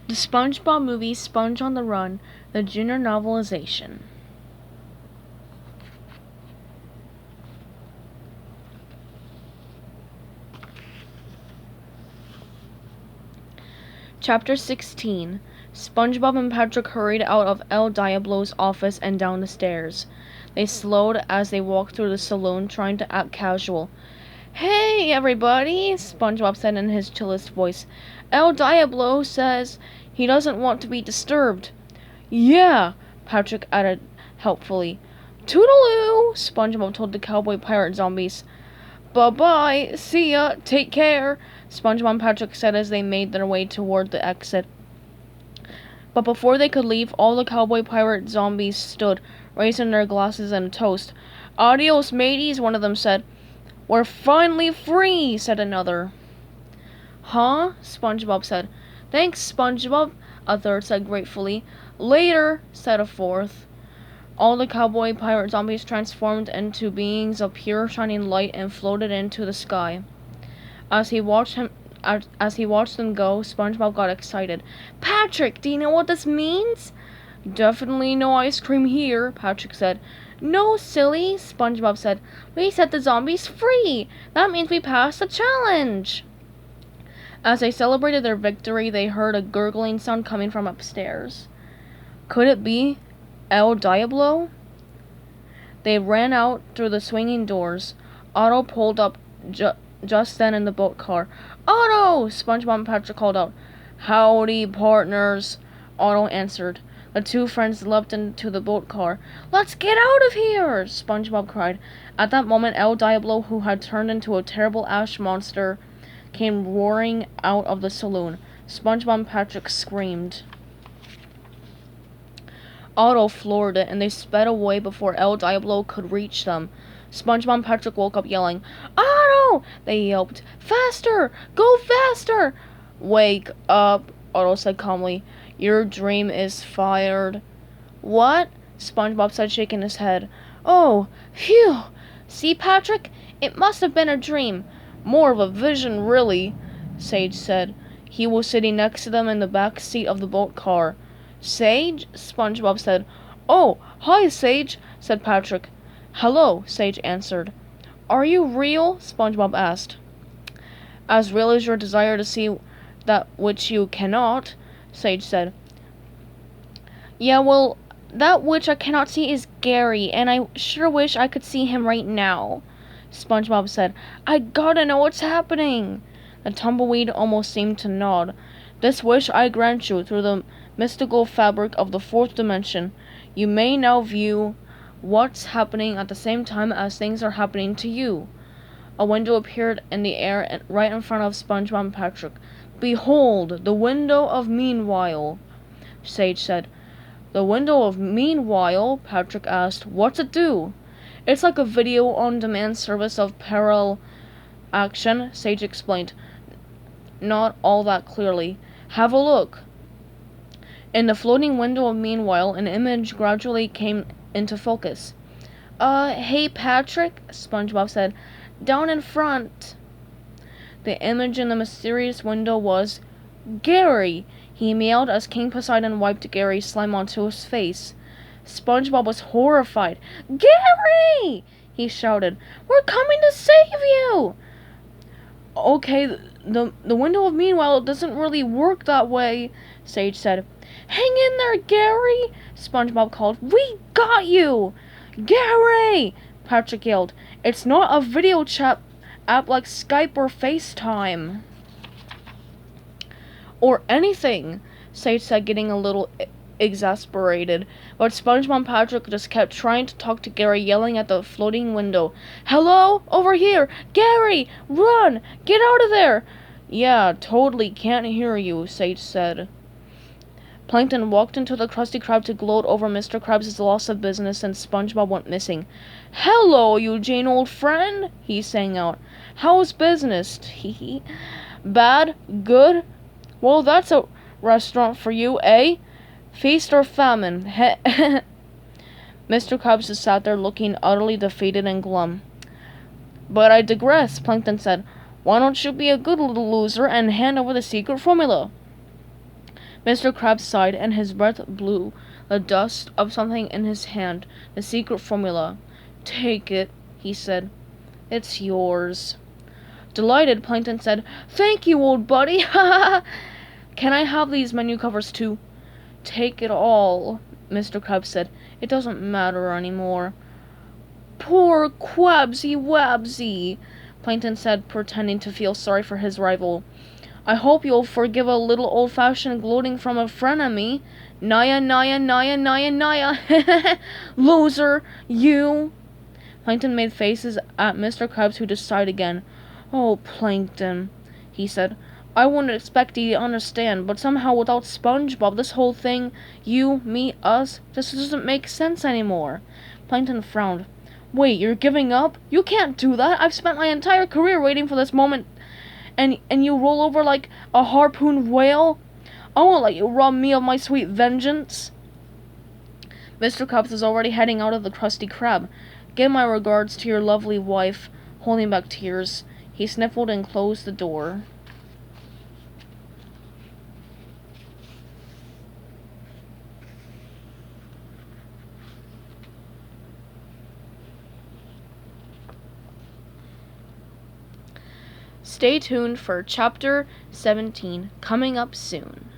The SpongeBob movie Sponge on the Run, the Junior Novelization. Chapter 16. SpongeBob and Patrick hurried out of El Diablo's office and down the stairs. They slowed as they walked through the saloon, trying to act casual. "Hey, everybody," SpongeBob said in his chillest voice. "El Diablo says he doesn't want to be disturbed." "Yeah," Patrick added helpfully. "Toodaloo," SpongeBob told the cowboy pirate zombies. "Bye-bye, see ya, take care," SpongeBob and Patrick said as they made their way toward the exit. But before they could leave, all the cowboy pirate zombies stood, raising their glasses in a toast. "Adios, mateys," one of them said. "We're finally free," said another. "Huh?" SpongeBob said. "Thanks, SpongeBob," a third said gratefully. "Later," said a fourth. All the cowboy pirate zombies transformed into beings of pure shining light and floated into the sky. As he watched them go, SpongeBob got excited. "Patrick, do you know what this means?" "Definitely no ice cream here," Patrick said. "No, silly," SpongeBob said. "We set the zombies free. That means we passed the challenge." As they celebrated their victory, they heard a gurgling sound coming from upstairs. Could it be El Diablo? They ran out through the swinging doors. Otto pulled up just then in the boat car. "Otto!" SpongeBob and Patrick called out. "Howdy, partners," Otto answered. The two friends leapt into the boat car. "Let's get out of here!" SpongeBob cried. At that moment, El Diablo, who had turned into a terrible ash monster, came roaring out of the saloon. SpongeBob and Patrick screamed. Otto floored it, and they sped away before El Diablo could reach them. SpongeBob and Patrick woke up yelling. "Otto!" they yelped. "Faster! Go faster!" "Wake up," Otto said calmly. "Your dream is fired." "What?" SpongeBob said, shaking his head. "Oh, phew! See, Patrick? It must have been a dream." "More of a vision, really," Sage said. He was sitting next to them in the back seat of the boat car. "Sage?" SpongeBob said. "Oh, hi, Sage," said Patrick. "Hello," Sage answered. "Are you real?" SpongeBob asked. "As real as your desire to see that which you cannot," Sage said. "Yeah, well, that which I cannot see is Gary, and I sure wish I could see him right now," SpongeBob said. "I gotta know what's happening." The tumbleweed almost seemed to nod. "This wish I grant you through the mystical fabric of the fourth dimension. You may now view what's happening at the same time as things are happening to you." A window appeared in the air right in front of SpongeBob and Patrick. "Behold, the window of meanwhile," Sage said. "The window of meanwhile?" Patrick asked. "What's it do?" "It's like a video-on-demand service of parallel action," Sage explained, not all that clearly. "Have a look." In the floating window of meanwhile, an image gradually came into focus. Hey, Patrick," SpongeBob said. "Down in front." The image in the mysterious window was Gary! He meowed as King Poseidon wiped Gary's slime onto his face. SpongeBob was horrified. "Gary!" he shouted. "We're coming to save you!" "Okay, the window of meanwhile doesn't really work that way," Sage said. "Hang in there, Gary!" SpongeBob called. "We got you!" "Gary!" Patrick yelled. "It's not a video chat app like Skype or FaceTime." "Or anything," Sage said, getting a little exasperated. But SpongeBob and Patrick just kept trying to talk to Gary, yelling at the floating window. "Hello? Over here! Gary! Run! Get out of there!" "Yeah, totally can't hear you," Sage said. Plankton walked into the Krusty Krab to gloat over Mr. Krabs' loss of business, and SpongeBob went missing. "Hello, Eugene, old friend," he sang out. "How's business? Hee. Bad? Good? Well, that's a restaurant for you, eh? Feast or famine? Heh." Mr. Krabs just sat there looking utterly defeated and glum. "But I digress," Plankton said. "Why don't you be a good little loser and hand over the secret formula?" Mr. Krabs sighed, and his breath blew the dust of something in his hand. The secret formula. "Take it," he said. "It's yours." Delighted, Plankton said, "Thank you, old buddy. Ha ha! Can I have these menu covers too?" "Take it all," Mr. Krabs said. "It doesn't matter anymore." "Poor Quabsy Wabsy," Plankton said, pretending to feel sorry for his rival. "I hope you'll forgive a little old-fashioned gloating from a frenemy. Naya, Naya, Naya, Naya, Naya. Loser, you." Plankton made faces at Mr. Krabs, who just sighed again. "Oh, Plankton," he said. "I wouldn't expect you to understand, but somehow without SpongeBob, this whole thing, you, me, us, just doesn't make sense anymore." Plankton frowned. "Wait, you're giving up? You can't do that. I've spent my entire career waiting for this moment, and you roll over like a harpooned whale? I won't let you rob me of my sweet vengeance." Mr. Krabs was already heading out of the Krusty Krab. "Give my regards to your lovely wife," holding back tears. He sniffled and closed the door. Stay tuned for Chapter 17, coming up soon.